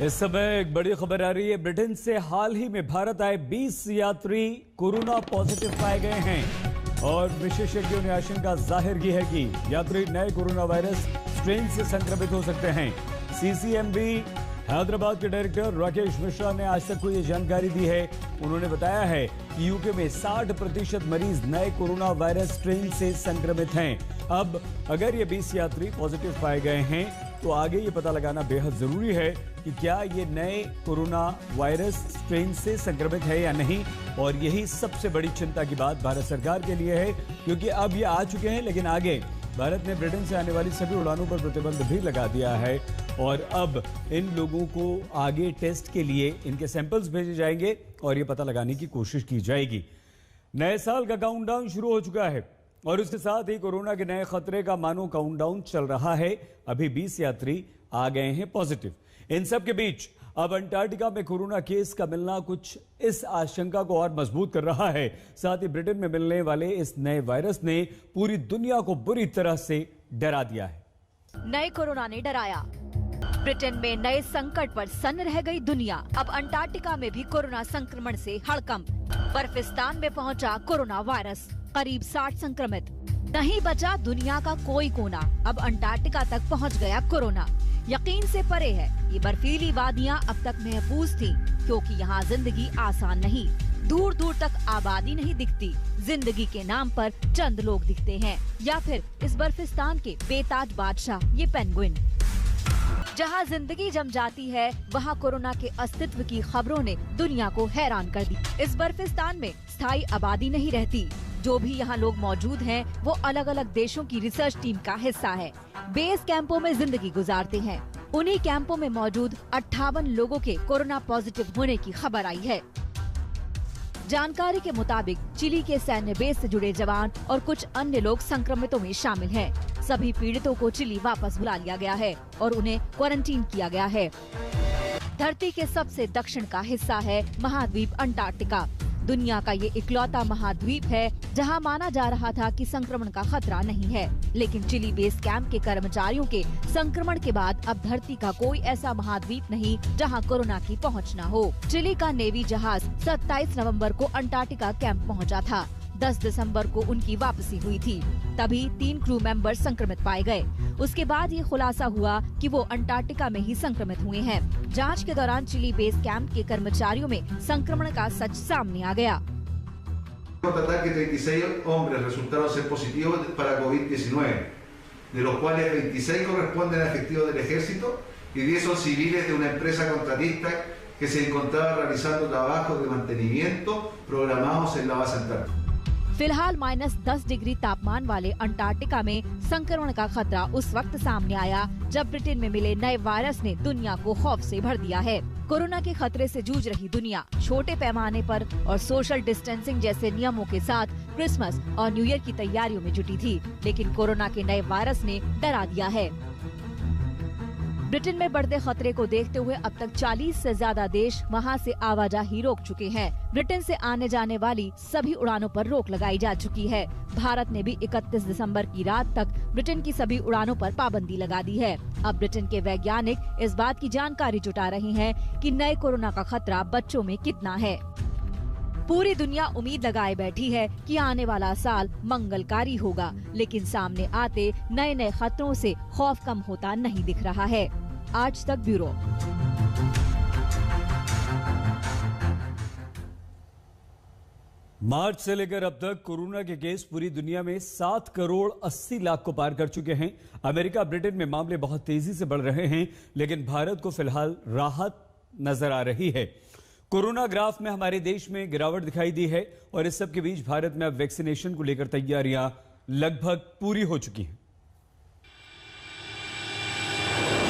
इस समय एक बड़ी खबर आ रही है। ब्रिटेन से हाल ही में भारत आए 20 यात्री कोरोना पॉजिटिव पाए गए हैं और विशेषज्ञों ने आशंका जाहिर की है कि यात्री नए कोरोना वायरस स्ट्रेन से संक्रमित हो सकते हैं। सीसीएमबी हैदराबाद के डायरेक्टर राकेश मिश्रा ने आज तक को ये जानकारी दी है। उन्होंने बताया है कि यूके में 60% मरीज नए कोरोना वायरस स्ट्रेन से संक्रमित हैं। अब अगर ये 20 यात्री पॉजिटिव पाए गए हैं तो आगे ये पता लगाना बेहद जरूरी है कि क्या ये नए कोरोना वायरस स्ट्रेन से संक्रमित है या नहीं। और यही सबसे बड़ी चिंता की बात भारत सरकार के लिए है, क्योंकि अब ये आ चुके हैं, लेकिन आगे भारत ने ब्रिटेन से आने वाली सभी उड़ानों पर प्रतिबंध भी लगा दिया है और अब इन लोगों को आगे टेस्ट के लिए इनके सैंपल्स भेजे जाएंगे और ये पता लगाने की कोशिश की जाएगी। नए साल का काउंटडाउन शुरू हो चुका है और उसके साथ ही कोरोना के नए खतरे का मानो काउंटडाउन चल रहा है। अभी 20 यात्री आ गए हैं पॉजिटिव। इन सब के बीच अब अंटार्कटिका में कोरोना केस का मिलना कुछ इस आशंका को और मजबूत कर रहा है। साथ ही ब्रिटेन में मिलने वाले इस नए वायरस ने पूरी दुनिया को बुरी तरह से डरा दिया है। नए कोरोना ने डराया। ब्रिटेन में नए संकट पर सन्न रह गई दुनिया। अब अंटार्कटिका में भी कोरोना संक्रमण से हड़कंप। बर्फिस्तान में पहुंचा कोरोना वायरस, करीब 60 संक्रमित। नहीं बचा दुनिया का कोई कोना। अब अंटार्कटिका तक पहुंच गया कोरोना। यकीन से परे है, ये बर्फीली वादियां अब तक महफूज थीं, क्योंकि यहाँ जिंदगी आसान नहीं। दूर दूर तक आबादी नहीं दिखती। जिंदगी के नाम पर चंद लोग दिखते हैं, या फिर इस बर्फिस्तान के बेताज बादशाह ये पेंगुइन। जहाँ जिंदगी जम जाती है, वहाँ कोरोना के अस्तित्व की खबरों ने दुनिया को हैरान कर दी। इस बर्फिस्तान में स्थायी आबादी नहीं रहती। जो भी यहाँ लोग मौजूद हैं, वो अलग अलग देशों की रिसर्च टीम का हिस्सा है। बेस कैंपों में जिंदगी गुजारते हैं। उन्हीं कैंपों में मौजूद 58 लोगों के कोरोना पॉजिटिव होने की खबर आई है। जानकारी के मुताबिक चिली के सैन्य बेस से जुड़े जवान और कुछ अन्य लोग संक्रमितों में शामिल हैं। सभी पीड़ितों को चिली वापस बुला लिया गया है और उन्हें क्वारंटीन किया गया है। धरती के सबसे दक्षिण का हिस्सा है महाद्वीप अंटार्कटिका। दुनिया का ये इकलौता महाद्वीप है जहां माना जा रहा था कि संक्रमण का खतरा नहीं है, लेकिन चिली बेस कैंप के कर्मचारियों के संक्रमण के बाद अब धरती का कोई ऐसा महाद्वीप नहीं जहां कोरोना की पहुंच न हो। चिली का नेवी जहाज 27 नवंबर को अंटार्कटिका कैंप पहुंचा था। 10 दिसंबर को उनकी वापसी हुई थी। तभी 3 क्रू मेंबर संक्रमित पाए गए। उसके बाद ये खुलासा हुआ कि वो अंटार्कटिका में ही संक्रमित हुए हैं। जांच के दौरान चिली बेस कैंप के कर्मचारियों में संक्रमण का सच सामने आ गया। Constatar que 36 hombres resultaron ser positivos para COVID-19, de los cuales 26 corresponden a efectivos del ejército y 10 son civiles de una empresa contratista que se encontraba realizando trabajos de mantenimiento programados en la base antártica। फिलहाल -10 degree तापमान वाले Antarctica में संक्रमण का खतरा उस वक्त सामने आया जब ब्रिटेन में मिले नए वायरस ने दुनिया को खौफ से भर दिया है। कोरोना के खतरे से जूझ रही दुनिया छोटे पैमाने पर और सोशल डिस्टेंसिंग जैसे नियमों के साथ क्रिसमस और न्यू ईयर की तैयारियों में जुटी थी, लेकिन कोरोना के नए वायरस ने डरा दिया है। ब्रिटेन में बढ़ते खतरे को देखते हुए अब तक 40 से ज्यादा देश वहां से आवाजाही रोक चुके हैं। ब्रिटेन से आने जाने वाली सभी उड़ानों पर रोक लगाई जा चुकी है। भारत ने भी 31 दिसंबर की रात तक ब्रिटेन की सभी उड़ानों पर पाबंदी लगा दी है। अब ब्रिटेन के वैज्ञानिक इस बात की जानकारी जुटा रहे हैं कि नए कोरोना का खतरा बच्चों में कितना है। पूरी दुनिया उम्मीद लगाए बैठी है कि आने वाला साल मंगलकारी होगा, लेकिन सामने आते नए नए खतरों से खौफ कम होता नहीं दिख रहा है। आज तक ब्यूरो। मार्च से लेकर अब तक कोरोना के केस पूरी दुनिया में 7 करोड़ 80 लाख को पार कर चुके हैं। अमेरिका, ब्रिटेन में मामले बहुत तेजी से बढ़ रहे हैं, लेकिन भारत को फिलहाल राहत नजर आ रही है। कोरोना ग्राफ में हमारे देश में गिरावट दिखाई दी है और इस सब के बीच भारत में अब वैक्सीनेशन को लेकर तैयारियां लगभग पूरी हो चुकी हैं।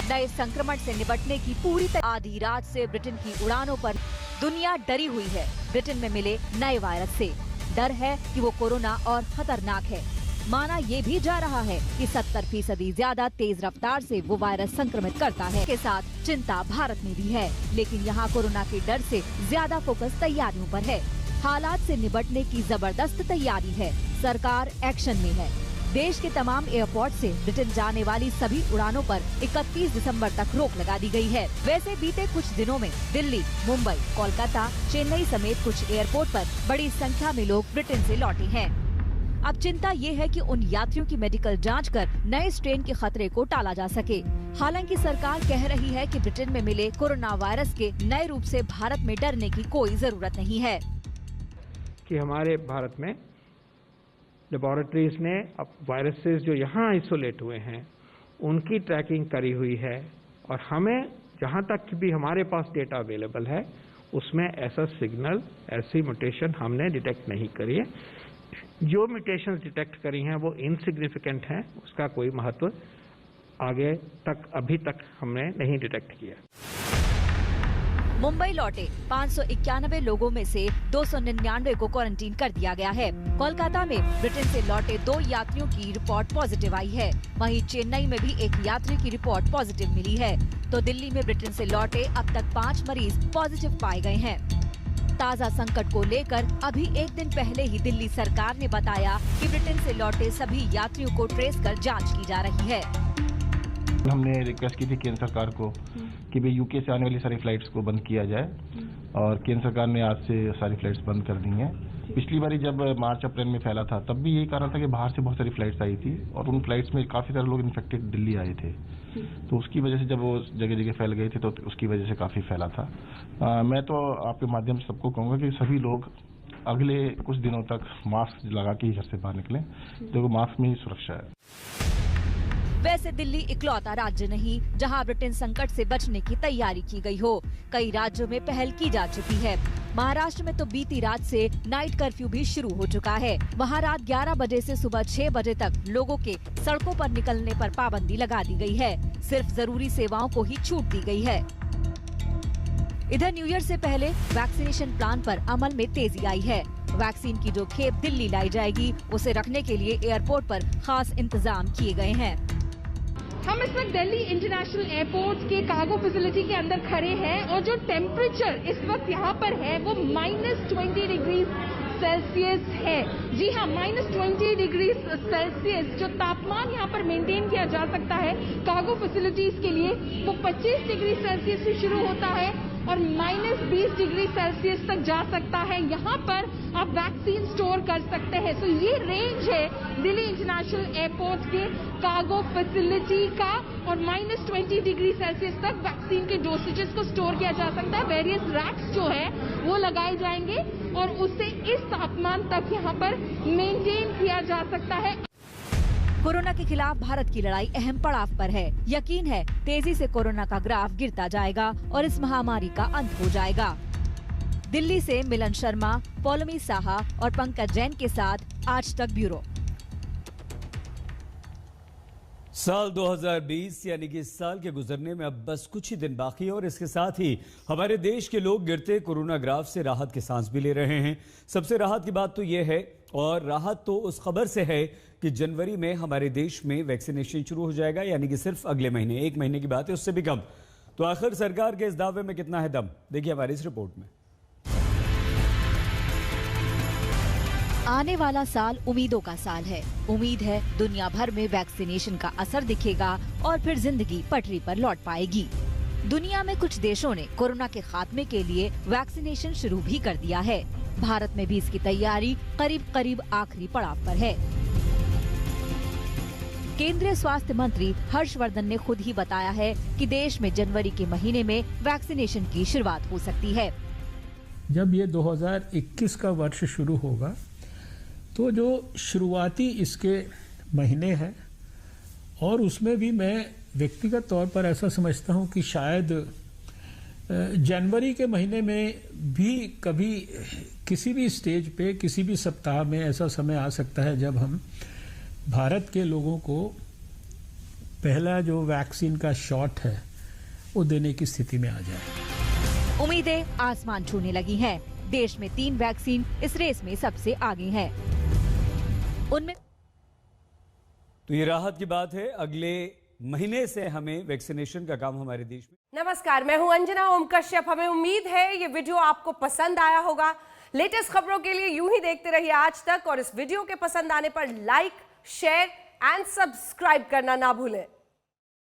नए संक्रमण से निपटने की पूरी आधी रात से ब्रिटेन की उड़ानों पर दुनिया डरी हुई है। ब्रिटेन में मिले नए वायरस से डर है कि वो कोरोना और खतरनाक है। माना ये भी जा रहा है कि 70% ज्यादा तेज रफ्तार से वो वायरस संक्रमित करता है। के साथ चिंता भारत में भी है, लेकिन यहाँ कोरोना के डर से ज्यादा फोकस तैयारियों पर है। हालात से निपटने की जबरदस्त तैयारी है। सरकार एक्शन में है। देश के तमाम एयरपोर्ट से ब्रिटेन जाने वाली सभी उड़ानों पर 31 दिसंबर तक रोक लगा दी गई है। वैसे बीते कुछ दिनों में दिल्ली, मुंबई, कोलकाता, चेन्नई समेत कुछ एयरपोर्ट पर बड़ी संख्या में लोग ब्रिटेन से लौटे हैं। अब चिंता ये है कि उन यात्रियों की मेडिकल जांच कर नए स्ट्रेन के खतरे को टाला जा सके। हालांकि सरकार कह रही है कि ब्रिटेन में मिले कोरोना वायरस के नए रूप से भारत में डरने की कोई जरूरत नहीं है। कि हमारे भारत में लेबोरेटरीज ने अब वायरसेस जो यहाँ आइसोलेट हुए हैं उनकी ट्रैकिंग करी हुई है और हमें जहाँ तक भी हमारे पास डेटा अवेलेबल है उसमें ऐसा सिग्नल, ऐसी म्यूटेशन हमने डिटेक्ट नहीं करी है। जो म्यूटेशंस डिटेक्ट करी हैं वो इनसिग्निफिकेंट हैं, उसका कोई महत्व आगे तक अभी तक हमने नहीं डिटेक्ट किया। मुंबई लौटे 591 लोगों में से 299 को क्वारंटीन कर दिया गया है। कोलकाता में ब्रिटेन से लौटे 2 यात्रियों की रिपोर्ट पॉजिटिव आई है। वहीं चेन्नई में भी एक यात्री की रिपोर्ट पॉजिटिव मिली है। तो दिल्ली में ब्रिटेन से लौटे अब तक 5 मरीज पॉजिटिव पाए गए हैं। ताज़ा संकट को लेकर अभी एक दिन पहले ही दिल्ली सरकार ने बताया कि ब्रिटेन से लौटे सभी यात्रियों को ट्रेस कर जांच की जा रही है। हमने रिक्वेस्ट की थी केंद्र सरकार को कि भाई यूके से आने वाली सारी फ्लाइट्स को बंद किया जाए और केंद्र सरकार ने आज से सारी फ्लाइट्स बंद कर दी हैं। पिछली बारी जब मार्च अप्रैल में फैला था तब भी यही कारण था कि बाहर से बहुत सारी फ्लाइट्स आई थी और उन फ्लाइट्स में काफ़ी सारे लोग इन्फेक्टेड दिल्ली आए थे, तो उसकी वजह से जब वो जगह जगह फैल गए थे तो उसकी वजह से काफ़ी फैला था। मैं तो आपके माध्यम से सबको कहूँगा कि सभी लोग अगले कुछ दिनों तक मास्क लगा के ही घर से बाहर निकलें, देखो मास्क में ही सुरक्षा है। वैसे दिल्ली इकलौता राज्य नहीं जहां ब्रिटेन संकट से बचने की तैयारी की गई हो। कई राज्यों में पहल की जा चुकी है। महाराष्ट्र में तो बीती रात से नाइट कर्फ्यू भी शुरू हो चुका है। वहां रात 11 बजे से सुबह 6 बजे तक लोगों के सड़कों पर निकलने पर पाबंदी लगा दी गई है। सिर्फ जरूरी सेवाओं को ही छूट दी गई है। इधर न्यू ईयर से पहले वैक्सीनेशन प्लान पर अमल में तेजी आई है। वैक्सीन की जो खेप दिल्ली लाई जाएगी उसे रखने के लिए एयरपोर्ट पर खास इंतजाम किए गए हैं। हम इस वक्त दिल्ली इंटरनेशनल एयरपोर्ट के कार्गो फैसिलिटी के अंदर खड़े हैं और जो टेम्परेचर इस वक्त यहाँ पर है वो -20 डिग्री सेल्सियस है। जी हाँ, -20 डिग्री सेल्सियस जो तापमान यहाँ पर मेंटेन किया जा सकता है कार्गो फैसिलिटीज के लिए वो 25 डिग्री सेल्सियस से शुरू होता है और -20 डिग्री सेल्सियस तक जा सकता है। यहाँ पर आप वैक्सीन स्टोर कर सकते हैं। तो ये रेंज है दिल्ली इंटरनेशनल एयरपोर्ट के कार्गो फैसिलिटी का और -20 डिग्री सेल्सियस तक वैक्सीन के डोसेजेस को स्टोर किया जा सकता है। वेरियस रैक्स जो है वो लगाए जाएंगे और उससे इस तापमान तक यहाँ पर मेंटेन किया जा सकता है। कोरोना के खिलाफ भारत की लड़ाई अहम पड़ाव पर है। यकीन है तेजी से कोरोना का ग्राफ गिरता जाएगा और इस महामारी का अंत हो जाएगा। दिल्ली से मिलन शर्मा, पौलमी साहा और पंकज जैन के साथ आज तक ब्यूरो। साल 2020 यानी कि इस साल के गुजरने में अब बस कुछ ही दिन बाकी है और इसके साथ ही हमारे देश के लोग गिरते कोरोना ग्राफ से राहत की सांस भी ले रहे हैं। सबसे राहत की बात तो यह है और राहत तो उस खबर से है कि जनवरी में हमारे देश में वैक्सीनेशन शुरू हो जाएगा, यानी कि सिर्फ अगले महीने, 1 महीने की बात है, उससे भी कम। तो आखिर सरकार के इस दावे में कितना है दम, देखिए हमारी इस रिपोर्ट में। आने वाला साल उम्मीदों का साल है। उम्मीद है दुनिया भर में वैक्सीनेशन का असर दिखेगा और फिर जिंदगी पटरी पर लौट पाएगी। दुनिया में कुछ देशों ने कोरोना के खात्मे के लिए वैक्सीनेशन शुरू भी कर दिया है। भारत में भी इसकी तैयारी करीब आखिरी पड़ाव पर है। केंद्रीय स्वास्थ्य मंत्री हर्षवर्धन ने खुद ही बताया है कि देश में जनवरी के महीने में वैक्सीनेशन की शुरुआत हो सकती है। जब ये 2021 का वर्ष शुरू होगा तो जो शुरुआती इसके महीने हैं और उसमें भी मैं व्यक्तिगत तौर पर ऐसा समझता हूं कि शायद जनवरी के महीने में भी कभी किसी भी स्टेज पे किसी भी सप्ताह में ऐसा समय आ सकता है जब हम भारत के लोगों को पहला जो वैक्सीन का शॉट है वो देने की स्थिति में आ जाए। उम्मीदें आसमान छूने लगी हैं। देश में 3 वैक्सीन इस रेस में सबसे आगे हैं। उनमें तो ये राहत की बात है, अगले महीने से हमें वैक्सीनेशन का काम हमारे देश में। नमस्कार, मैं हूं अंजना ओम कश्यप। हमें उम्मीद है ये वीडियो आपको पसंद आया होगा। लेटेस्ट खबरों के लिए यूं ही देखते रहिए आज तक और इस वीडियो के पसंद आने पर लाइक, शेयर एंड सब्सक्राइब करना ना भूलें।